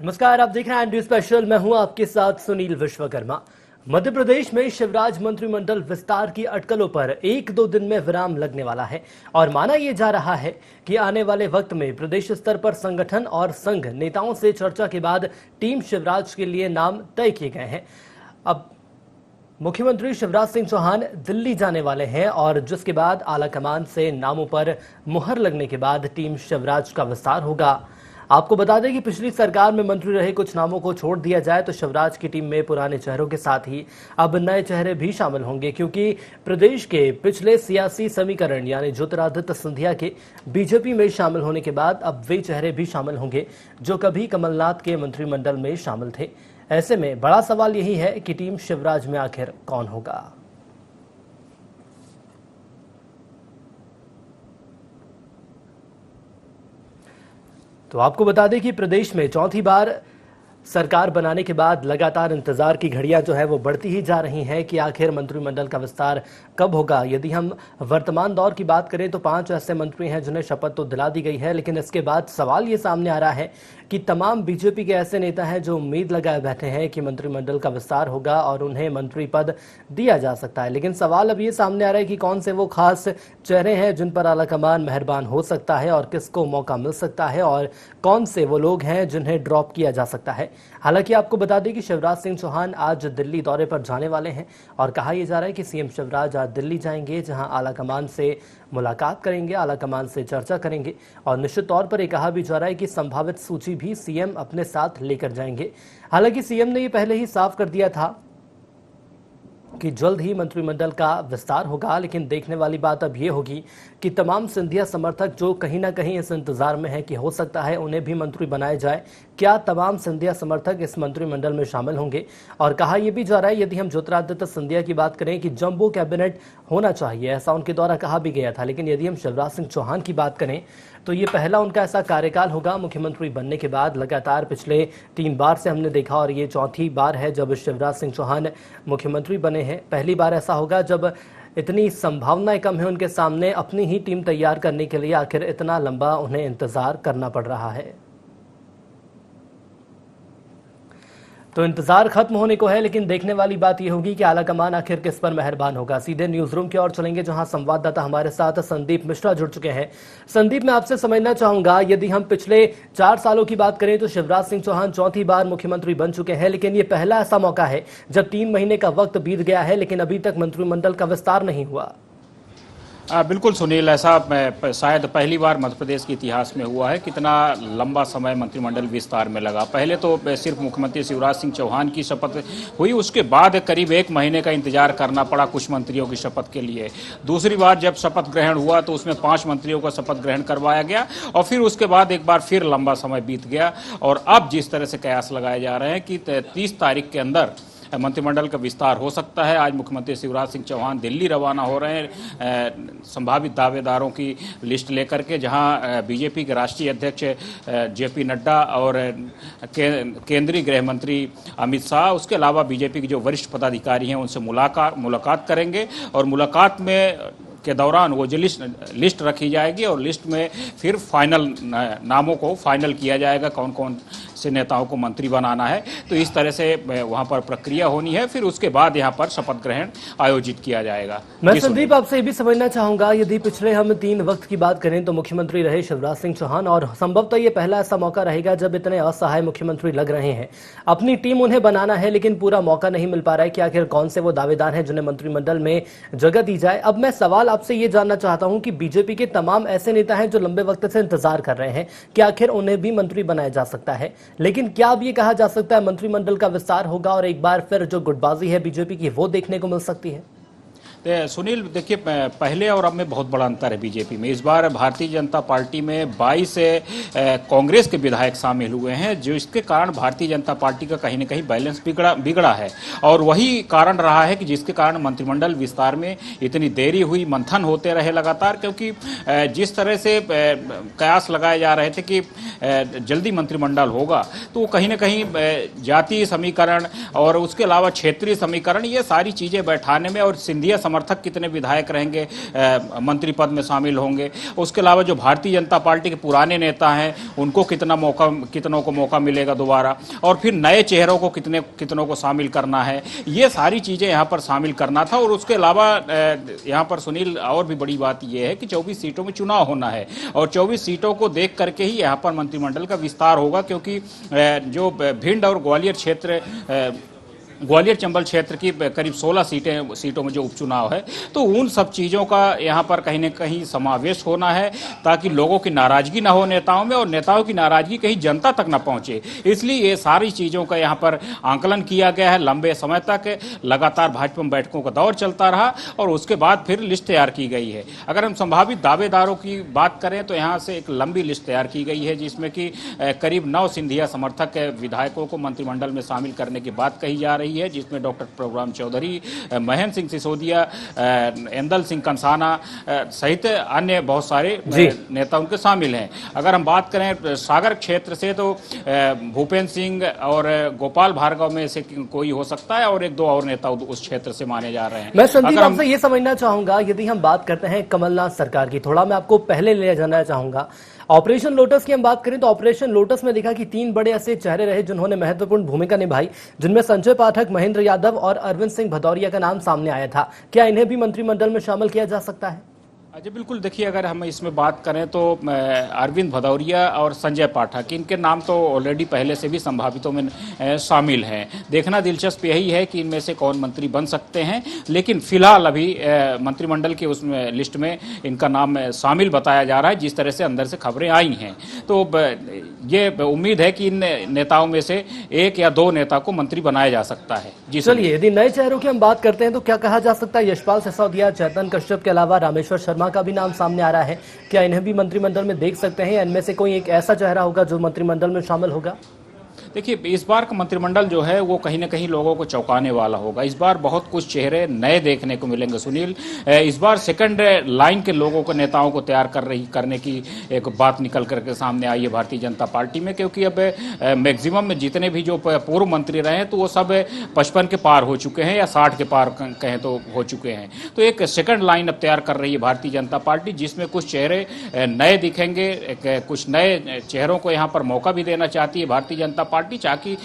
नमस्कार, आप देख रहे हैं एंड्री स्पेशल। मैं हूं आपके साथ सुनील विश्वकर्मा। मध्य प्रदेश में शिवराज मंत्रिमंडल विस्तार की अटकलों पर एक दो दिन में विराम लगने वाला है और माना यह जा रहा है कि आने वाले वक्त में प्रदेश स्तर पर संगठन और संघ नेताओं से चर्चा के बाद टीम शिवराज के लिए नाम तय किए गए हैं। अब मुख्यमंत्री शिवराज सिंह चौहान दिल्ली जाने वाले हैं और जिसके बाद आलाकमान से नामों पर मुहर लगने के बाद टीम शिवराज का विस्तार होगा। आपको बता दें कि पिछली सरकार में मंत्री रहे कुछ नामों को छोड़ दिया जाए तो शिवराज की टीम में पुराने चेहरों के साथ ही अब नए चेहरे भी शामिल होंगे, क्योंकि प्रदेश के पिछले सियासी समीकरण यानी ज्योतिरादित्य सिंधिया के बीजेपी में शामिल होने के बाद अब वे चेहरे भी शामिल होंगे जो कभी कमलनाथ के मंत्रिमंडल में शामिल थे। ऐसे में बड़ा सवाल यही है कि टीम शिवराज में आखिर कौन होगा। तो आपको बता दें कि प्रदेश में चौथी बार सरकार बनाने के बाद लगातार इंतजार की घड़ियां जो है वो बढ़ती ही जा रही हैं कि आखिर मंत्रिमंडल का विस्तार कब होगा। यदि हम वर्तमान दौर की बात करें तो 5 ऐसे मंत्री हैं जिन्हें शपथ तो दिला दी गई है, लेकिन इसके बाद सवाल ये सामने आ रहा है कि तमाम बीजेपी के ऐसे नेता हैं जो उम्मीद लगाए बैठे हैं कि मंत्रिमंडल का विस्तार होगा और उन्हें मंत्री पद दिया जा सकता है। लेकिन सवाल अब ये सामने आ रहा है कि कौन से वो खास चेहरे हैं जिन पर आलाकमान मेहरबान हो सकता है और किसको मौका मिल सकता है और कौन से वो लोग हैं जिन्हें ड्रॉप किया जा सकता है। हालांकि आपको बता दें कि शिवराज सिंह चौहान आज दिल्ली दौरे पर जाने वाले हैं और कहा यह जा रहा है कि सीएम शिवराज आज दिल्ली जाएंगे, जहां आलाकमान से मुलाकात करेंगे, आलाकमान से चर्चा करेंगे और निश्चित तौर पर यह कहा भी जा रहा है कि संभावित सूची भी सीएम अपने साथ लेकर जाएंगे। हालांकि सीएम ने यह पहले ही साफ कर दिया था कि जल्द ही मंत्रिमंडल का विस्तार होगा, लेकिन देखने वाली बात अब यह होगी कि तमाम सिंधिया समर्थक जो कहीं ना कहीं इस इंतजार में है कि हो सकता है उन्हें भी मंत्री बनाया जाए, क्या तमाम सिंधिया समर्थक इस मंत्रिमंडल में शामिल होंगे। और कहा यह भी जा रहा है, यदि हम ज्योतिरादित्य सिंधिया की बात करें कि जंबो कैबिनेट होना चाहिए, ऐसा उनके द्वारा कहा भी गया था, लेकिन यदि हम शिवराज सिंह चौहान की बात करें तो ये पहला उनका ऐसा कार्यकाल होगा मुख्यमंत्री बनने के बाद। लगातार पिछले 3 बार से हमने देखा और ये चौथी बार है जब शिवराज सिंह चौहान मुख्यमंत्री बने हैं। पहली बार ऐसा होगा जब इतनी संभावनाएं कम है उनके सामने अपनी ही टीम तैयार करने के लिए आखिर इतना लंबा उन्हें इंतजार करना पड़ रहा है। तो इंतजार खत्म होने को है, लेकिन देखने वाली बात यह होगी कि आलाकमान आखिर किस पर मेहरबान होगा। सीधे न्यूज रूम की ओर चलेंगे जहां संवाददाता हमारे साथ संदीप मिश्रा जुड़ चुके हैं। संदीप, मैं आपसे समझना चाहूंगा, यदि हम पिछले 4 सालों की बात करें तो शिवराज सिंह चौहान चौथी बार मुख्यमंत्री बन चुके हैं, लेकिन ये पहला ऐसा मौका है जब 3 महीने का वक्त बीत गया है लेकिन अभी तक मंत्रिमंडल का विस्तार नहीं हुआ। बिल्कुल सुनील, ऐसा शायद पहली बार मध्य प्रदेश के इतिहास में हुआ है। कितना लंबा समय मंत्रिमंडल विस्तार में लगा। पहले तो सिर्फ मुख्यमंत्री शिवराज सिंह चौहान की शपथ हुई, उसके बाद करीब 1 महीने का इंतजार करना पड़ा कुछ मंत्रियों की शपथ के लिए। दूसरी बार जब शपथ ग्रहण हुआ तो उसमें 5 मंत्रियों का शपथ ग्रहण करवाया गया और फिर उसके बाद एक बार फिर लंबा समय बीत गया। और अब जिस तरह से कयास लगाए जा रहे हैं कि 30 तारीख के अंदर मंत्रिमंडल का विस्तार हो सकता है। आज मुख्यमंत्री शिवराज सिंह चौहान दिल्ली रवाना हो रहे हैं संभावित दावेदारों की लिस्ट लेकर के, जहां बीजेपी के राष्ट्रीय अध्यक्ष जेपी नड्डा और केंद्रीय गृह मंत्री अमित शाह, उसके अलावा बीजेपी के जो वरिष्ठ पदाधिकारी हैं उनसे मुलाकात करेंगे और मुलाकात में के दौरान वो जो लिस्ट रखी जाएगी और लिस्ट में फिर फाइनल नामों को फाइनल किया जाएगा कौन कौन से नेताओं को मंत्री बनाना है। तो इस तरह से वहां पर प्रक्रिया होनी है, फिर उसके बाद यहां पर शपथ ग्रहण आयोजित किया जाएगा। मैं संदीप आपसे ये भी समझना चाहूंगा, यदि पिछले हम 3 वक्त की बात करें तो मुख्यमंत्री रहे शिवराज सिंह चौहान और संभवतः ये पहला ऐसा मौका रहेगा जब इतने असहाय मुख्यमंत्री लग रहे हैं, अपनी टीम उन्हें बनाना है लेकिन पूरा मौका नहीं मिल पा रहा है कि आखिर कौन से वो दावेदार हैं जिन्हें मंत्रिमंडल में जगह दी जाए। अब मैं सवाल आपसे ये जानना चाहता हूं कि बीजेपी के तमाम ऐसे नेता हैं जो लंबे वक्त से इंतजार कर रहे हैं कि आखिर उन्हें भी मंत्री बनाया जा सकता है, लेकिन क्या अब ये कहा जा सकता है मंत्रिमंडल का विस्तार होगा और एक बार फिर जो गुटबाजी है बीजेपी की वो देखने को मिल सकती है? सुनील, देखिए पहले और अब में बहुत बड़ा अंतर है बीजेपी में। इस बार भारतीय जनता पार्टी में 22 कांग्रेस के विधायक शामिल हुए हैं, जो इसके कारण भारतीय जनता पार्टी का कहीं न कहीं बैलेंस बिगड़ा है और वही कारण रहा है कि जिसके कारण मंत्रिमंडल विस्तार में इतनी देरी हुई, मंथन होते रहे लगातार, क्योंकि जिस तरह से कयास लगाए जा रहे थे कि जल्दी मंत्रिमंडल होगा तो कहीं न कहीं जातीय समीकरण और उसके अलावा क्षेत्रीय समीकरण, ये सारी चीज़ें बैठाने में और सिंधिया समर्थक कितने विधायक रहेंगे, मंत्री पद में शामिल होंगे। उसके अलावा जो भारतीय जनता पार्टी के पुराने नेता हैं उनको कितनों को मौका मिलेगा दोबारा, और फिर नए चेहरों को कितनों को शामिल करना है, ये सारी चीज़ें यहाँ पर शामिल करना था। और उसके अलावा यहाँ पर सुनील और भी बड़ी बात यह है कि 24 सीटों में चुनाव होना है और 24 सीटों को देख करके ही यहाँ पर मंत्रिमंडल का विस्तार होगा, क्योंकि जो भिंड और ग्वालियर चंबल क्षेत्र की करीब 16 सीटों में जो उपचुनाव है, तो उन सब चीज़ों का यहाँ पर कहीं न कहीं समावेश होना है ताकि लोगों की नाराजगी ना हो नेताओं में, और नेताओं की नाराजगी कहीं जनता तक ना पहुँचे। इसलिए ये सारी चीज़ों का यहाँ पर आंकलन किया गया है। लंबे समय तक लगातार भाजपा में बैठकों का दौर चलता रहा और उसके बाद फिर लिस्ट तैयार की गई है। अगर हम संभावित दावेदारों की बात करें तो यहाँ से एक लंबी लिस्ट तैयार की गई है, जिसमें कि करीब 9 सिंधिया समर्थक विधायकों को मंत्रिमंडल में शामिल करने की बात कही जा रही है, जिसमें डॉक्टर प्रभुराम चौधरी, महेंद्र सिंह सिसोदिया, एंदल सिंह कंसाना सहित अन्य बहुत सारे नेता उनके शामिल हैं। अगर हम बात करें सागर क्षेत्र से तो भूपेंद्र सिंह और गोपाल भार्गव में से कोई हो सकता है, और 1-2 और नेता उस क्षेत्र से माने जा रहे हैं। मैं संदीप आपसे ये समझना चाहूंगा, यदि हम बात करते हैं कमलनाथ सरकार की, थोड़ा मैं आपको पहले ले जाना चाहूंगा। ऑपरेशन लोटस की हम बात करें तो ऑपरेशन लोटस में देखा कि 3 बड़े ऐसे चेहरे रहे जिन्होंने महत्वपूर्ण भूमिका निभाई, जिनमें संजय पाठक, महेंद्र यादव और अरविंद सिंह भदौरिया का नाम सामने आया था। क्या इन्हें भी मंत्रिमंडल में शामिल किया जा सकता है? जी बिल्कुल, देखिए अगर हम इसमें बात करें तो अरविंद भदौरिया और संजय पाठक, इनके नाम तो ऑलरेडी पहले से भी संभावितों में शामिल हैं। देखना दिलचस्प यही है कि इनमें से कौन मंत्री बन सकते हैं, लेकिन फिलहाल अभी मंत्रिमंडल के उसमें लिस्ट में इनका नाम शामिल बताया जा रहा है, जिस तरह से अंदर से खबरें आई हैं। तो ये उम्मीद है कि इन नेताओं में से 1 या 2 नेता को मंत्री बनाया जा सकता है। जी चलिए, यदि नए चेहरों की हम बात करते हैं तो क्या कहा जा सकता है? यशपाल सिसोदिया, चेतन कश्यप के अलावा रामेश्वर शर्मा का भी नाम सामने आ रहा है। क्या इन्हें भी मंत्रिमंडल में देख सकते हैं, या इनमें से कोई एक ऐसा चेहरा होगा जो मंत्रिमंडल में शामिल होगा? देखिए, इस बार का मंत्रिमंडल जो है वो कहीं ना कहीं लोगों को चौंकाने वाला होगा। इस बार बहुत कुछ चेहरे नए देखने को मिलेंगे सुनील। इस बार सेकंड लाइन के लोगों को, नेताओं को तैयार करने की एक बात निकल करके सामने आई है भारतीय जनता पार्टी में, क्योंकि अब मैक्सिमम में जितने भी जो पूर्व मंत्री रहे हैं तो वो सब 55 के पार हो चुके हैं या 60 के पार कहें तो हो चुके हैं। तो एक सेकंड लाइन अब तैयार कर रही है भारतीय जनता पार्टी, जिसमें कुछ चेहरे नए दिखेंगे, कुछ नए चेहरों को यहाँ पर मौका भी देना चाहती है भारतीय जनता पार्टी, ताकि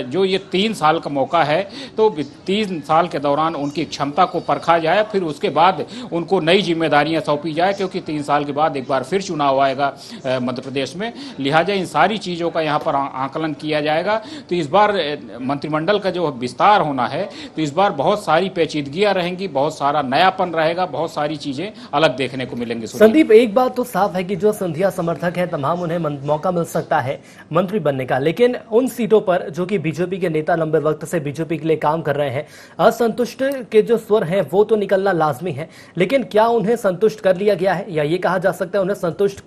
जो ये 3 साल का मौका है तो 3 साल के दौरान उनकी क्षमता को परखा जाए, फिर उसके बाद उनको नई जिम्मेदारियां सौंपी जाए, क्योंकि 3 साल के बाद एक बार फिर चुनाव आएगा मध्य प्रदेश में। लिहाजा इन सारी चीज़ों का यहाँ पर आकलन किया जाएगा। तो इस बार मंत्रिमंडल का जो विस्तार होना है तो इस बार बहुत सारी पेचीदगियां रहेंगी, बहुत सारा नयापन रहेगा, बहुत सारी चीज़ें अलग देखने को मिलेंगी। संदीप, एक बात तो साफ है कि जो सिंधिया समर्थक है तमाम उन्हें मौका मिल सकता है मंत्री बनने का, लेकिन उन सीटों पर जो कि बीजेपी के नेता लंबे वक्त से बीजेपी के लिए काम कर रहे हैं, असंतुष्ट के जो स्वर हैं वो तो निकलना लाजमी है। लेकिन क्या उन्हें संतुष्ट कर लिया गया है, या ये कहा जा सकता है उन्हें संतुष्ट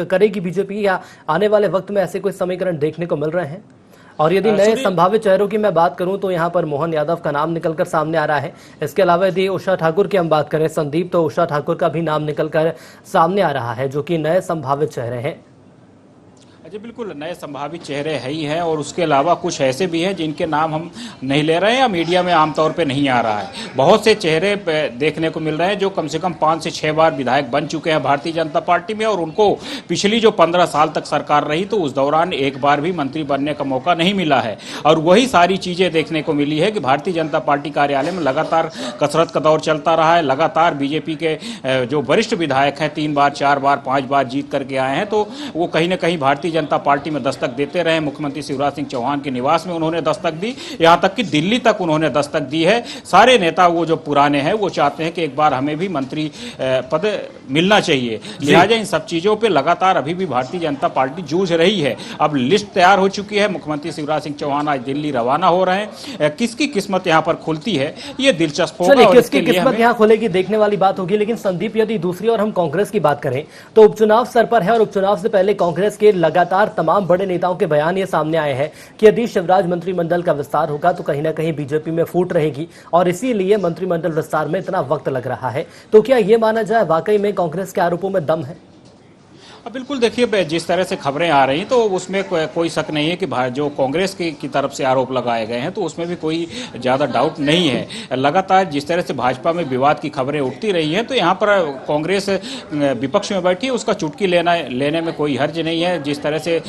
करेगी बीजेपी, या आने वाले वक्त में ऐसे कोई समीकरण देखने को मिल रहे हैं? और यदि नए संभावित चेहरों की मैं बात करूं तो यहां पर मोहन यादव का नाम निकलकर सामने आ रहा है। इसके अलावा यदि उषा ठाकुर की हम बात करें संदीप, तो उषा ठाकुर का भी नाम निकलकर सामने आ रहा है, जो कि नए संभावित चेहरे हैं। जी बिल्कुल, नए संभावित चेहरे है ही हैं, और उसके अलावा कुछ ऐसे भी हैं जिनके नाम हम नहीं ले रहे हैं या मीडिया में आमतौर पे नहीं आ रहा है। बहुत से चेहरे देखने को मिल रहे हैं जो कम से कम 5 से 6 बार विधायक बन चुके हैं भारतीय जनता पार्टी में, और उनको पिछली जो 15 साल तक सरकार रही तो उस दौरान एक बार भी मंत्री बनने का मौका नहीं मिला है। और वही सारी चीज़ें देखने को मिली है कि भारतीय जनता पार्टी कार्यालय में लगातार कसरत का दौर चलता रहा है। लगातार बीजेपी के जो वरिष्ठ विधायक हैं 3 बार, 4 बार, 5 बार जीत करके आए हैं, तो वो कहीं ना कहीं भारतीय जनता पार्टी में दस्तक देते रहे। मुख्यमंत्री शिवराज सिंह चौहान के निवास में उन्होंने दस्तक दी, यहां तक कि दिल्ली तक उन्होंने दस्तक दी है। सारे नेता वो जो पुराने हैं वो चाहते हैं कि एक बार हमें भी मंत्री पद मिलना चाहिए। लिहाजा इन सब चीजों पे लगातार अभी भी भारतीय जनता पार्टी जूझ रही है। अब लिस्ट तैयार हो चुकी है, मुख्यमंत्री शिवराज सिंह चौहान आज दिल्ली रवाना हो रहे हैं। किसकी किस्मत यहाँ पर खुलती है ये दिलचस्प होगा, और किसकी किस्मत यहाँ खुलेगी देखने वाली बात होगी। लेकिन संदीप, यदि दूसरी ओर हम कांग्रेस की बात करें तो उपचुनाव सर पर है, और उपचुनाव से पहले कांग्रेस के लगातार तमाम बड़े नेताओं के बयान ये सामने आए हैं कि यदि शिवराज मंत्रिमंडल का विस्तार होगा तो कहीं ना कहीं बीजेपी में फूट रहेगी, और इसीलिए मंत्रिमंडल विस्तार में इतना वक्त लग रहा है। तो क्या यह माना जाए वाकई में कांग्रेस के आरोपों में दम है? बिल्कुल देखिए, जिस तरह से खबरें आ रही तो उसमें कोई शक नहीं है कि जो कांग्रेस की तरफ से आरोप लगाए गए हैं तो उसमें भी कोई ज़्यादा डाउट नहीं है। लगातार जिस तरह से भाजपा में विवाद की खबरें उठती रही हैं तो यहाँ पर कांग्रेस विपक्ष में बैठी है, उसका चुटकी लेने में कोई हर्ज नहीं है। जिस तरह से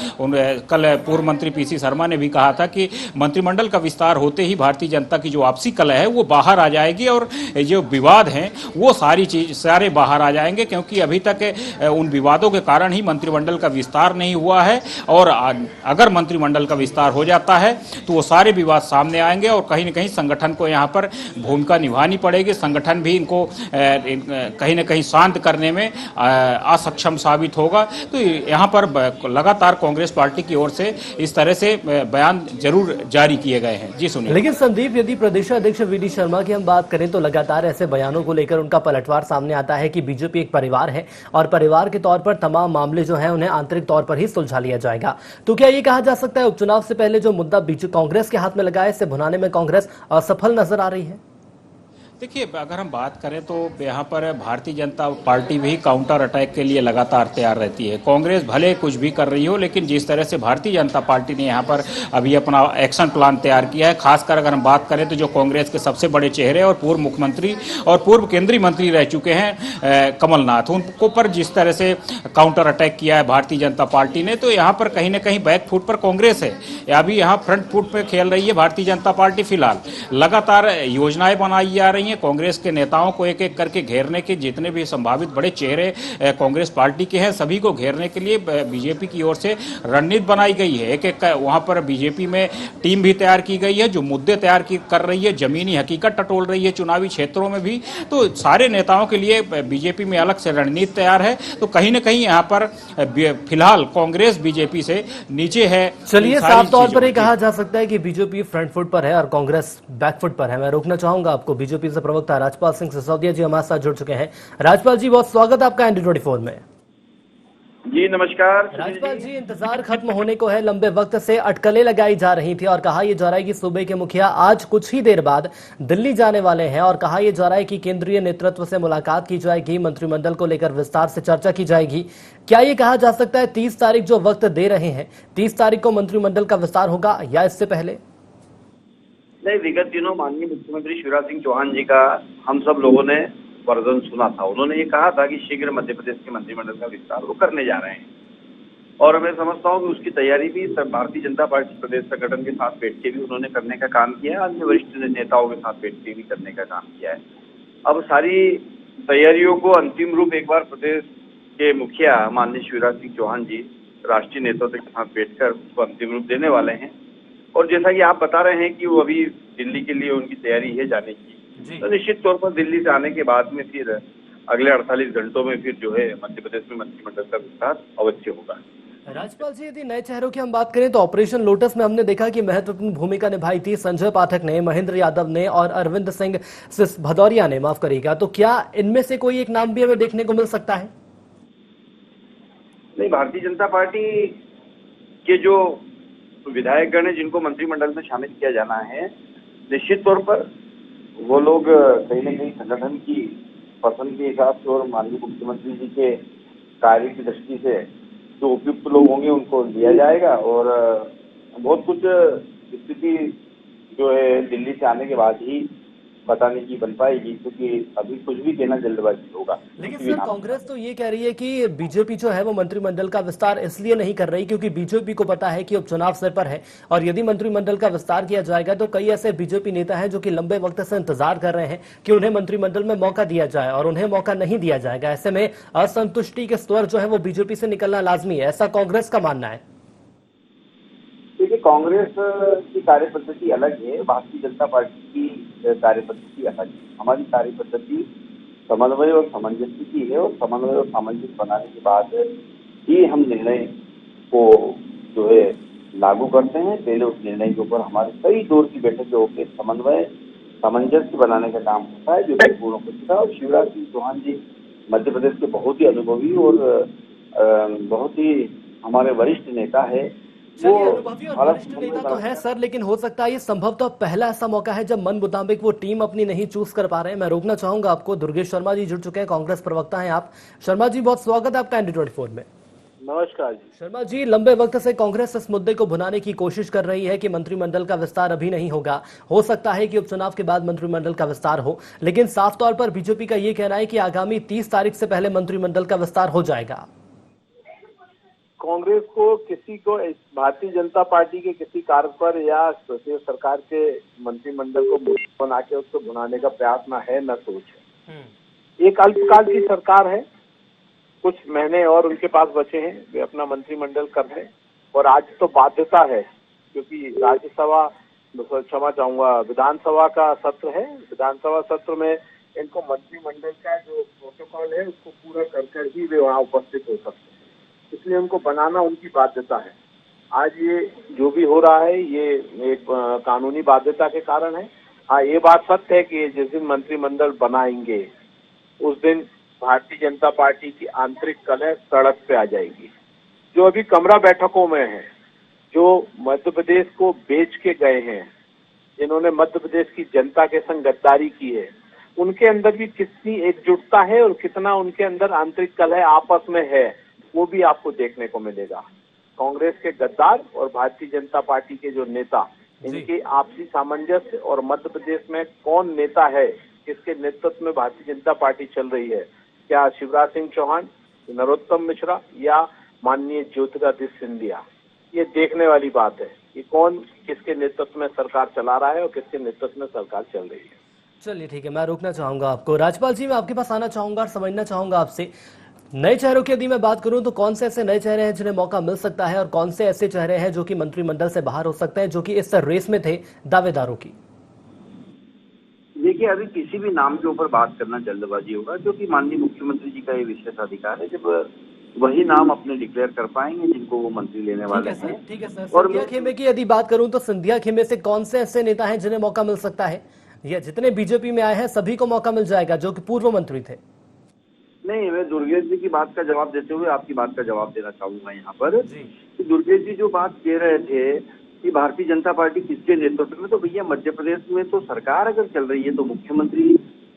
कल पूर्व मंत्री पीसी शर्मा ने भी कहा था कि मंत्रिमंडल का विस्तार होते ही भारतीय जनता की जो आपसी कलह है वो बाहर आ जाएगी और जो विवाद हैं वो सारे बाहर आ जाएंगे, क्योंकि अभी तक उन विवादों के कारण ही मंत्रिमंडल का विस्तार नहीं हुआ है। और अगर मंत्रिमंडल का विस्तार हो जाता है तो वो सारे विवाद सामने आएंगे और कहीं न कहीं संगठन को यहाँ पर भूमिका निभानी पड़ेगी। संगठन भी इनको कहीं न कहीं शांत करने में असक्षम साबित होगा। तो यहाँ पर लगातार कांग्रेस पार्टी की ओर से इस तरह से बयान जरूर जारी किए गए हैं। जी सुनिए। लेकिन संदीप, यदि प्रदेश अध्यक्ष वीडी शर्मा की हम बात करें तो लगातार ऐसे बयानों को लेकर उनका पलटवार सामने आता है कि बीजेपी एक परिवार है और परिवार के तौर पर तमाम मामले जो हैं उन्हें आंतरिक तौर पर ही सुलझा लिया जाएगा। तो क्या ये कहा जा सकता है उपचुनाव से पहले जो मुद्दा बीजेपी कांग्रेस के हाथ में लगा है, इसे भुनाने में कांग्रेस असफल नजर आ रही है? देखिए, अगर हम बात करें तो यहाँ पर भारतीय जनता पार्टी भी काउंटर अटैक के लिए लगातार तैयार रहती है। कांग्रेस भले कुछ भी कर रही हो, लेकिन जिस तरह से भारतीय जनता पार्टी ने यहाँ पर अभी अपना एक्शन प्लान तैयार किया है, खासकर अगर हम बात करें तो जो कांग्रेस के सबसे बड़े चेहरे और पूर्व मुख्यमंत्री और पूर्व केंद्रीय मंत्री रह चुके हैं कमलनाथ, उनको पर जिस तरह से काउंटर अटैक किया है भारतीय जनता पार्टी ने, तो यहाँ पर कहीं ना कहीं बैक फुट पर कांग्रेस है। अभी यहाँ फ्रंट फुट पर खेल रही है भारतीय जनता पार्टी। फिलहाल लगातार योजनाएं बनाई जा रही हैं। कांग्रेस के नेताओं को एक एक करके घेरने के जितने भी संभावित बड़े चेहरे कांग्रेस पार्टी के हैं, सभी को घेरने के लिए बीजेपी की ओर से रणनीति बनाई गई है। एक एक वहां पर बीजेपी में टीम भी तैयार की गई है जो मुद्दे तैयार कर रही है, जमीनी हकीकत टटोल रही है चुनावी क्षेत्रों में भी। तो सारे नेताओं के लिए बीजेपी में अलग से रणनीति तैयार है। तो कहीं ना कहीं यहाँ पर फिलहाल कांग्रेस बीजेपी से नीचे है। चलिए, साफ तौर पर ये कहा जा सकता है कि बीजेपी फ्रंट फुट पर है और कांग्रेस बैक फुट पर है। मैं रोकना चाहूंगा आपको। बीजेपी से प्रवक्ता राजपाल सिंह सिसोदिया जी हमारे साथ जुड़ चुके हैं। राजपाल जी, बहुत स्वागत आपका ND24 में। जी नमस्कार राजपाल जी, इंतजार खत्म होने को है। लंबे वक्त से अटकलें लगाई जा रही थी और कहा यह जा रहा है कि सूबे के मुखिया आज कुछ ही देर बाद दिल्ली जाने वाले हैं और कहा यह जा रहा है कि केंद्रीय नेतृत्व से मुलाकात की जाएगी, मंत्रिमंडल को लेकर विस्तार से चर्चा की जाएगी। क्या ये कहा जा सकता है 30 तारीख जो वक्त दे रहे हैं, 30 तारीख को मंत्रिमंडल का विस्तार होगा या इससे पहले? नहीं, विगत दिनों माननीय मुख्यमंत्री शिवराज सिंह चौहान जी का हम सब लोगों ने वर्जन सुना था। उन्होंने ये कहा था कि शीघ्र मध्य प्रदेश के मंत्रिमंडल का विस्तार वो करने जा रहे हैं और मैं समझता हूँ कि उसकी तैयारी भी भारतीय जनता पार्टी प्रदेश संगठन के साथ बैठ के भी उन्होंने करने का काम किया है, अन्य वरिष्ठ नेताओं के साथ बैठ के भी करने का काम किया है। अब सारी तैयारियों को अंतिम रूप एक बार प्रदेश के मुखिया माननीय शिवराज सिंह चौहान जी राष्ट्रीय नेतृत्व के साथ बैठकर उसको अंतिम रूप देने वाले हैं। और जैसा कि आप बता रहे हैं कि वो अभी दिल्ली के लिए उनकी तैयारी है जाने की, तो निश्चित तौर पर दिल्ली से आने के बाद में फिर अगले 48 घंटों में फिर जो है मध्य प्रदेश में मंत्रिमंडल का विस्तार अवश्य होगा। राजपाल जी, यदि नए चेहरों की हम बात करें तो ऑपरेशन लोटस में हमने देखा कि महत्वपूर्ण भूमिका निभाई थी संजय पाठक ने, महेंद्र यादव ने और अरविंद सिंह भदौरिया ने, माफ करिएगा। तो क्या इनमें से कोई एक नाम भी हमें देखने को मिल सकता है? नहीं, भारतीय जनता पार्टी के जो विधायकगण है जिनको मंत्रिमंडल में शामिल किया जाना है, निश्चित तौर पर वो लोग कहीं न कहीं संगठन की पसंद के हिसाब से और माननीय मुख्यमंत्री जी के कार्य की दृष्टि से जो उपयुक्त लोग होंगे उनको लिया जाएगा। और बहुत कुछ स्थिति जो है दिल्ली से आने के बाद ही बताने की बन पाएगी, क्योंकि अभी कुछ भी कहना जल्दबाजी होगा। लेकिन सर, कांग्रेस तो ये कह रही है कि बीजेपी जो है वो मंत्रिमंडल का विस्तार इसलिए नहीं कर रही क्योंकि बीजेपी को पता है कि उपचुनाव सिर पर है और यदि मंत्रिमंडल का विस्तार किया जाएगा तो कई ऐसे बीजेपी नेता हैं जो कि लंबे वक्त से इंतजार कर रहे हैं कि उन्हें मंत्रिमंडल में मौका दिया जाए और उन्हें मौका नहीं दिया जाएगा। ऐसे में असंतुष्टि के स्वर जो है वो बीजेपी से निकलना लाजमी है, ऐसा कांग्रेस का मानना है। देखिए, कांग्रेस की कार्यपद्धति अलग है, भारतीय जनता पार्टी की कार्यपद्धति अलग है। हमारी कार्यपद्धति समन्वय और सामंजस्य की है और समन्वय और सामंजस्य बनाने के बाद ही हम निर्णय को जो है लागू करते हैं। पहले उस निर्णय के ऊपर हमारे कई दौर की बैठकें होकर समन्वय सामंजस्य बनाने का काम होता है, जो कि पूर्ण हो चुका है। और शिवराज सिंह चौहान जी मध्य प्रदेश के बहुत ही अनुभवी और बहुत ही हमारे वरिष्ठ नेता है। चलिए, अनुभवी और वरिष्ठ नेता तो है सर, लेकिन हो सकता है ये संभवतः पहला ऐसा मौका है जब मन मुताबिक वो टीम अपनी नहीं चूज कर पा रहे हैं। मैं रोकना चाहूंगा आपको। दुर्गेश शर्मा जी जुड़ चुके हैं, कांग्रेस प्रवक्ता हैं आप। शर्मा जी, बहुत स्वागत है आपका ND24 में। नमस्कार जी। शर्मा जी, लंबे वक्त से कांग्रेस इस मुद्दे को भुनाने की कोशिश कर रही है कि मंत्रिमंडल का विस्तार अभी नहीं होगा। हो सकता है कि उपचुनाव के बाद मंत्रिमंडल का विस्तार हो, लेकिन साफ तौर पर बीजेपी का ये कहना है कि आगामी 30 तारीख से पहले मंत्रिमंडल का विस्तार हो जाएगा। कांग्रेस को किसी को भारतीय जनता पार्टी के किसी कार्य पर या सरकार के मंत्रिमंडल को बना के उसको भुनाने का प्रयास न है न सोच है। एक अल्पकाल की सरकार है, कुछ महीने और उनके पास बचे हैं, वे अपना मंत्रिमंडल कर लें। और आज तो बाध्यता है, क्योंकि राज्यसभा, क्षमा चाहूंगा, विधानसभा का सत्र है। विधानसभा सत्र में इनको मंत्रिमंडल का जो प्रोटोकॉल है उसको पूरा कर ही वे वहाँ उपस्थित हो सकते हैं, इसलिए उनको बनाना उनकी बाध्यता है। आज ये जो भी हो रहा है ये एक कानूनी बाध्यता के कारण है। हाँ, ये बात सत्य है कि जिस दिन मंत्रिमंडल बनाएंगे उस दिन भारतीय जनता पार्टी की आंतरिक कलह सड़क पे आ जाएगी। जो अभी कमरा बैठकों में है, जो मध्य प्रदेश को बेच के गए हैं, जिन्होंने मध्य प्रदेश की जनता के संग गद्दारी की है, उनके अंदर भी कितनी एकजुटता है और कितना उनके अंदर आंतरिक कलह आपस में है, वो भी आपको देखने को मिलेगा। कांग्रेस के गद्दार और भारतीय जनता पार्टी के जो नेता, इनके आपसी सामंजस्य और मध्य प्रदेश में कौन नेता है, किसके नेतृत्व में भारतीय जनता पार्टी चल रही है, क्या शिवराज सिंह चौहान, नरोत्तम मिश्रा या माननीय ज्योतिरादित्य सिंधिया, ये देखने वाली बात है कि कौन किसके नेतृत्व में सरकार चला रहा है और किसके नेतृत्व में सरकार चल रही है। चलिए ठीक है, मैं रोकना चाहूंगा आपको। राजपाल जी, मैं आपके पास आना चाहूंगा और समझना चाहूंगा आपसे, नए चेहरों की यदि मैं बात करूं तो कौन से ऐसे नए चेहरे हैं जिन्हें मौका मिल सकता है और कौन से ऐसे चेहरे हैं जो कि मंत्रिमंडल से बाहर हो सकते हैं, जो कि इस रेस में थे दावेदारों की? देखिए, अभी किसी भी नाम के ऊपर बात करना जल्दबाजी होगा, क्योंकि माननीय मुख्यमंत्री जी का ये विशेष अधिकार है। जब वही नाम अपने डिक्लेयर कर पाएंगे जिनको वो मंत्री लेने वाले हैं। ठीक है सर। और सिंधिया खेमे की यदि बात करूं तो सिंधिया खेमे से कौन से ऐसे नेता हैं जिन्हें मौका मिल सकता है? या जितने बीजेपी में आए हैं सभी को मौका मिल जाएगा जो कि पूर्व मंत्री थे? नहीं, मैं दुर्गेश जी की बात का जवाब देते हुए आपकी बात का जवाब देना चाहूंगा यहाँ पर कि दुर्गेश जी जो बात कह रहे थे कि भारतीय जनता पार्टी किसके नेतृत्व में, तो भैया मध्य प्रदेश में तो सरकार अगर चल रही है तो मुख्यमंत्री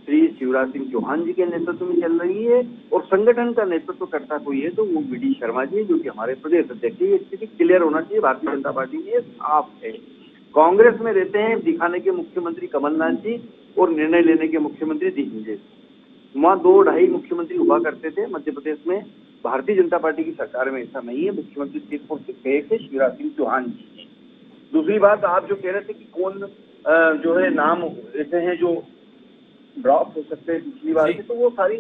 श्री शिवराज सिंह चौहान जी के नेतृत्व में चल रही है, और संगठन का नेतृत्व करता कोई है तो वो वी.डी. शर्मा जी, जो कि हमारे प्रदेश अध्यक्ष है। ये स्थिति क्लियर होना चाहिए, भारतीय जनता पार्टी ये साफ है। कांग्रेस में रहते हैं दिखाने के मुख्यमंत्री कमलनाथ जी और निर्णय लेने के मुख्यमंत्री दिग्विजय। वहाँ 2-2.5 मुख्यमंत्री हुआ करते थे मध्य प्रदेश में। भारतीय जनता पार्टी की सरकार में ऐसा नहीं है, मुख्यमंत्री सिर्फ और सिर्फ एक है, शिवराज सिंह चौहान जी हैं। दूसरी बात, आप जो कह रहे थे कि कौन जो है नाम ऐसे हैं जो ड्रॉप हो सकते हैं पिछली बार से, तो वो सारी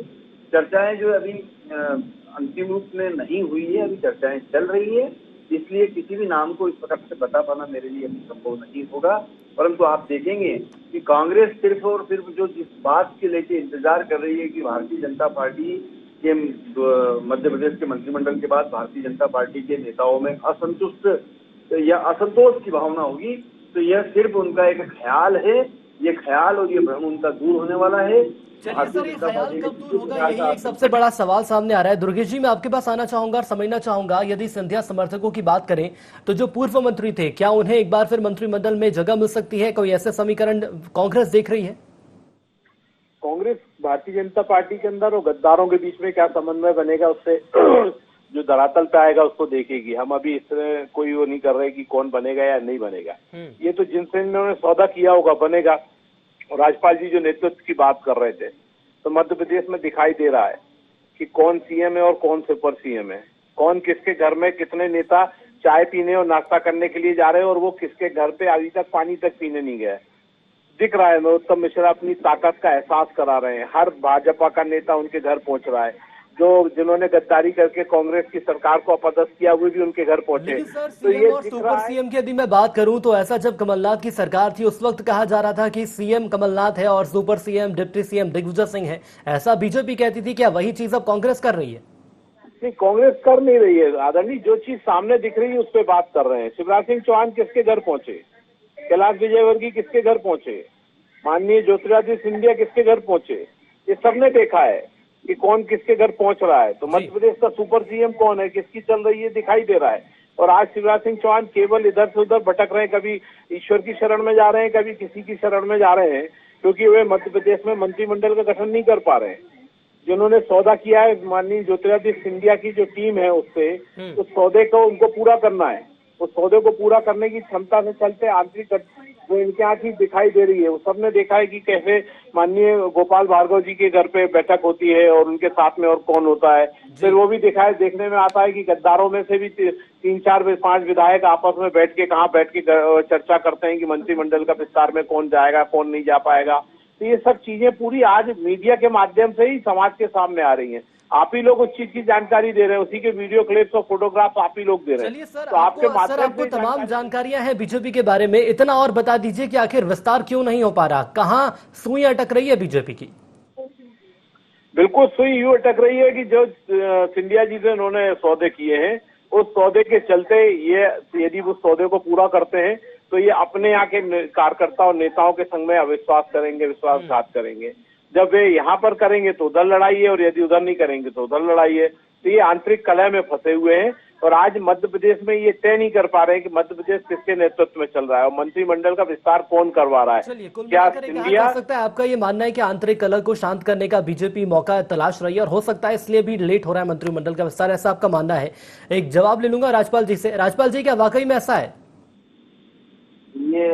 चर्चाएं जो अभी अंतिम रूप में नहीं हुई है, अभी चर्चाएं चल रही है, इसलिए किसी भी नाम को इस प्रकार से बता पाना मेरे लिए अभी संभव नहीं होगा। परंतु आप देखेंगे कि कांग्रेस सिर्फ और सिर्फ जो जिस बात के लेके इंतजार कर रही है कि भारतीय जनता पार्टी के मध्य प्रदेश के मंत्रिमंडल के बाद भारतीय जनता पार्टी के नेताओं में असंतुष्ट या असंतोष की भावना होगी, तो यह सिर्फ उनका एक ख्याल है। ये ख्याल और ये भ्रम उनका दूर होने वाला है। चलिए सर, ये ख्याल कब दूर होगा, यही एक सबसे बड़ा सवाल सामने आ रहा है। दुर्गेश जी, मैं आपके पास आना चाहूंगा और समझना चाहूंगा, यदि सिंधिया समर्थकों की बात करें तो जो पूर्व मंत्री थे, क्या उन्हें एक बार फिर मंत्रिमंडल में जगह मिल सकती है? कोई ऐसे समीकरण कांग्रेस देख रही है? कांग्रेस भारतीय जनता पार्टी के अंदर और गद्दारों के बीच में क्या समन्वय बनेगा, उससे जो धरातल पे आएगा उसको देखेगी। हम अभी इसमें कोई वो नहीं कर रहे कि कौन बनेगा या नहीं बनेगा। ये तो जिनसे इन्होंने सौदा किया होगा बनेगा। और राजपाल जी जो नेतृत्व की बात कर रहे थे, तो मध्य प्रदेश में दिखाई दे रहा है कि कौन सीएम है और कौन सुपर सीएम है, कौन किसके घर में कितने नेता चाय पीने और नाश्ता करने के लिए जा रहे हैं और वो किसके घर पे अभी तक पानी तक पीने नहीं गए। दिख रहा है, नरोत्तम मिश्रा अपनी ताकत का एहसास करा रहे हैं। हर भाजपा का नेता उनके घर पहुंच रहा है। जो जिन्होंने गद्दारी करके कांग्रेस की सरकार को अपदस्थ किया, वो भी उनके घर पहुंचे। लेकिन सर, तो सीएम और सुपर सीएम की यदि मैं बात करूं तो ऐसा जब कमलनाथ की सरकार थी उस वक्त कहा जा रहा था कि सीएम कमलनाथ है और super CM deputy CM Digvijay Singh है। ऐसा बीजेपी कहती थी, क्या वही चीज अब कांग्रेस कर रही है? नहीं, कांग्रेस कर नहीं रही है आदरणीय। जो चीज सामने दिख रही है उस पर बात कर रहे हैं। शिवराज सिंह चौहान किसके घर पहुंचे, कैलाश विजयवर्गीय किसके घर पहुंचे, माननीय ज्योतिरादित्य सिंधिया किसके घर पहुंचे, ये सबने देखा है कि कौन किसके घर पहुंच रहा है। तो मध्य प्रदेश का सुपर सीएम कौन है, किसकी चल रही है, दिखाई दे रहा है। और आज शिवराज सिंह चौहान केवल इधर से उधर भटक रहे हैं, कभी ईश्वर की शरण में जा रहे हैं, कभी किसी की शरण में जा रहे हैं, क्योंकि वे मध्य प्रदेश में मंत्रिमंडल का गठन नहीं कर पा रहे हैं। जिन्होंने सौदा किया है माननीय ज्योतिरादित्य सिंधिया की जो टीम है उससे, उस सौदे को उनको पूरा करना है। उस सौदे को पूरा करने की क्षमता से चलते आंतरिक जो इनके यहाँ की दिखाई दे रही है, वो सबने देखा है कि कैसे माननीय गोपाल भार्गव जी के घर पे बैठक होती है और उनके साथ में और कौन होता है। फिर वो भी देखने में आता है कि गद्दारों में से भी 3-4-5 विधायक आपस में बैठ के चर्चा करते हैं कि मंत्रिमंडल का विस्तार में कौन जाएगा, कौन नहीं जा पाएगा। तो ये सब चीजें पूरी आज मीडिया के माध्यम से ही समाज के सामने आ रही हैं। आप ही लोग उस चीज की जानकारी दे रहे हैं, उसी के वीडियो क्लिप्स और फोटोग्राफ आप ही लोग दे रहे हैं। चलिए सर, तो आपको तमाम जानकारियां हैं बीजेपी के बारे में, इतना और बता दीजिए कि आखिर विस्तार क्यों नहीं हो पा रहा, कहां सुई अटक रही है बीजेपी की? बिल्कुल सुई यूं अटक रही है कि जो सिंधिया जी से उन्होंने सौदे किए हैं, उस सौदे के चलते ये यदि उस सौदे को पूरा करते हैं तो ये अपने यहाँ के कार्यकर्ता और नेताओं के संग में अविश्वास करेंगे, विश्वासघात करेंगे। जब वे यहाँ पर करेंगे तो उधर लड़ाई है और यदि उधर नहीं करेंगे तो उधर लड़ाई है। तो ये आंतरिक कलह में फंसे हुए हैं और आज मध्य प्रदेश में ये तय नहीं कर पा रहे हैं कि मध्य प्रदेश किसके नेतृत्व में चल रहा है और मंत्रिमंडल का विस्तार कौन करवा रहा है। चलिए, कुल क्या मिलाकर कहा जा सकता है आपका ये मानना है कि आंतरिक कलह को शांत करने का बीजेपी मौका तलाश रही है और हो सकता है इसलिए भी लेट हो रहा है मंत्रिमंडल का विस्तार, ऐसा आपका मानना है? एक जवाब ले लूंगा राजपाल जी से। राजपाल जी, क्या वाकई में ऐसा है? ये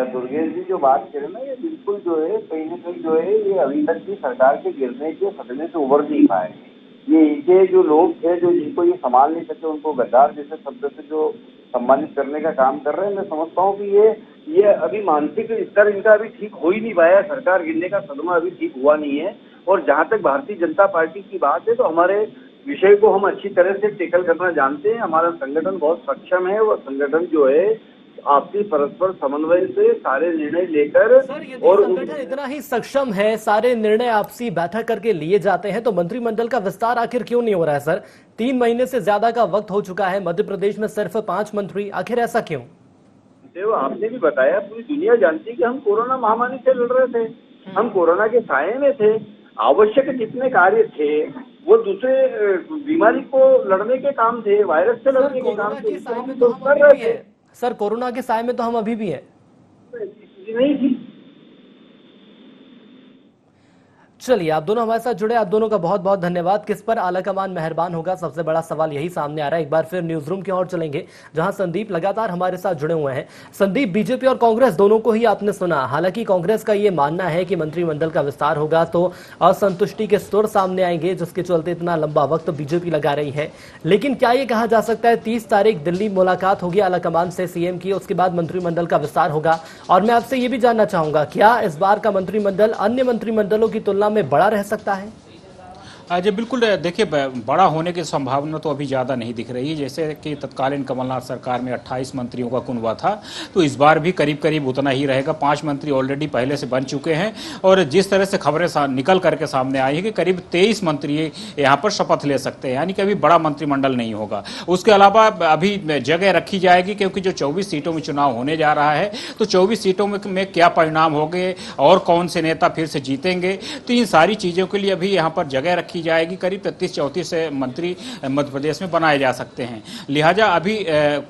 दुर्गेश जी जो बात करें ना, ये बिल्कुल जो है कहीं ना कहीं जो है ये अभी तक की सरकार के गिरने के सदमे से उबर नहीं पाए। ये जो लोग थे जो जिनको ये संभाल नहीं सके, उनको गद्दार जैसे शब्द से जो सम्मानित करने का काम कर रहे हैं, मैं समझता हूँ कि ये अभी मानसिक स्तर इनका अभी ठीक हो ही नहीं पाया। सरकार गिरने का सदमा अभी ठीक हुआ नहीं है। और जहाँ तक भारतीय जनता पार्टी की बात है तो हमारे विषय को हम अच्छी तरह से टेकल करना जानते हैं। हमारा संगठन बहुत सक्षम है। वो संगठन जो है आपसी परस्पर समन्वय से सारे निर्णय लेकर, और संगठन इतना ही सक्षम है, सारे निर्णय आपसी बैठक करके लिए जाते हैं, तो मंत्रिमंडल का विस्तार आखिर क्यों नहीं हो रहा है सर? 3 महीने से ज्यादा का वक्त हो चुका है, मध्य प्रदेश में सिर्फ 5 मंत्री, आखिर ऐसा क्यों? तो आपने भी बताया, पूरी दुनिया जानती है कि हम कोरोना महामारी से लड़ रहे थे, हम कोरोना के साये में थे। आवश्यक जितने कार्य थे वो दूसरे बीमारी को लड़ने के काम थे, वायरस से लड़ने के काम थे, तो कर रहे थे। सर, कोरोना के साये में तो हम अभी भी हैं। नहीं थी। चलिए, आप दोनों हमारे साथ जुड़े, आप दोनों का बहुत बहुत धन्यवाद। किस पर आलाकमान मेहरबान होगा, सबसे बड़ा सवाल यही सामने आ रहा है। एक बार फिर न्यूज रूम की ओर चलेंगे जहां संदीप लगातार हमारे साथ जुड़े हुए हैं। संदीप, बीजेपी और कांग्रेस दोनों को ही आपने सुना। हालांकि कांग्रेस का ये मानना है कि मंत्रिमंडल का विस्तार होगा तो असंतुष्टि के स्तर सामने आएंगे, जिसके चलते इतना लंबा वक्त बीजेपी लगा रही है। लेकिन क्या ये कहा जा सकता है 30 तारीख दिल्ली मुलाकात होगी आलाकमान से सीएम की, उसके बाद मंत्रिमंडल का विस्तार होगा? और मैं आपसे ये भी जानना चाहूंगा, क्या इस बार का मंत्रिमंडल अन्य मंत्रिमंडलों की तुलना में बड़ा रह सकता है? जी बिल्कुल, देखिए बड़ा होने की संभावना तो अभी ज़्यादा नहीं दिख रही। जैसे कि तत्कालीन कमलनाथ सरकार में 28 मंत्रियों का कुनबा था, तो इस बार भी करीब करीब उतना ही रहेगा। 5 मंत्री ऑलरेडी पहले से बन चुके हैं और जिस तरह से खबरें निकल करके सामने आई है कि करीब 23 मंत्री यहाँ पर शपथ ले सकते हैं, यानी कि अभी बड़ा मंत्रिमंडल नहीं होगा। उसके अलावा अभी जगह रखी जाएगी, क्योंकि जो 24 सीटों में चुनाव होने जा रहा है, तो 24 सीटों में क्या परिणाम होंगे और कौन से नेता फिर से जीतेंगे, तो इन सारी चीज़ों के लिए अभी यहाँ पर जगह रखी जाएगी। करीब 33-34 मंत्री मध्य प्रदेश में बनाए जा सकते हैं। लिहाजा अभी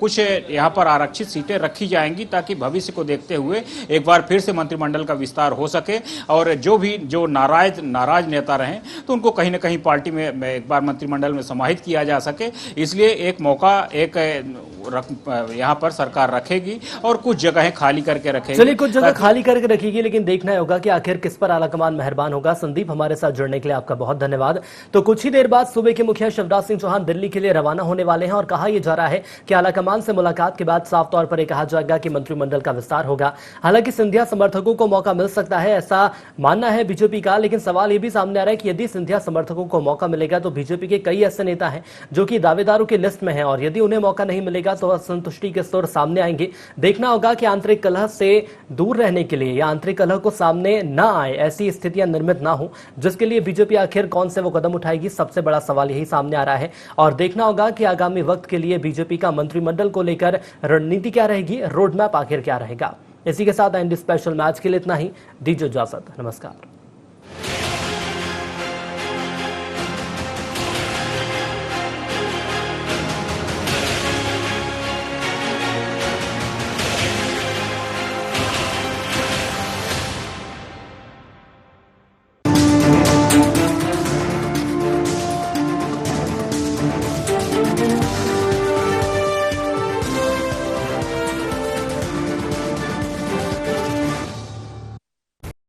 कुछ यहाँ पर आरक्षित सीटें रखी जाएंगी ताकि भविष्य को देखते हुए एक बार फिर से मंत्रिमंडल का विस्तार हो सके और जो नाराज नेता रहें तो उनको कहीं ना कहीं पार्टी में एक बार मंत्रिमंडल में समाहित किया जा सके। इसलिए एक मौका यहाँ पर सरकार रखेगी और कुछ जगहें खाली करके रखेगी। चलिए, कुछ जगह खाली करके रखेगी, लेकिन देखना होगा कि आखिर किस पर आलाकमान मेहरबान होगा। संदीप, हमारे साथ जुड़ने के लिए आपका बहुत धन्यवाद। तो कुछ ही देर बाद सूबे के मुखिया शिवराज सिंह चौहान दिल्ली के लिए रवाना होने वाले हैं और कहा यह जा रहा है कि आलाकमान से मुलाकात के बाद साफ तौर पर यह कहा जाएगा कि मंत्रिमंडल का विस्तार होगा। हालांकि सिंधिया समर्थकों को मौका मिल सकता है, ऐसा मानना है बीजेपी का, लेकिन सवाल यह भी सामने आ रहा है कि यदि सिंधिया समर्थकों को मौका मिलेगा तो बीजेपी के कई ऐसे नेता हैं जो कि दावेदारों की लिस्ट में हैं और यदि उन्हें मौका नहीं मिलेगा तो असंतुष्टि के स्तर सामने आएंगे। देखना होगा कि आंतरिक कलह से दूर रहने के लिए या आंतरिक कलह को सामने न आए, ऐसी स्थितियां निर्मित ना हो, जिसके लिए बीजेपी आखिर कौन से वो कदम उठाएगी, सबसे बड़ा सवाल यही सामने आ रहा है। और देखना होगा कि आगामी वक्त के लिए बीजेपी का मंत्रिमंडल को लेकर रणनीति क्या रहेगी, रोड मैप आखिर क्या रहेगा। इसी के साथ एनडी स्पेशल मैच के लिए इतना ही। दीजिए इजाजत, नमस्कार।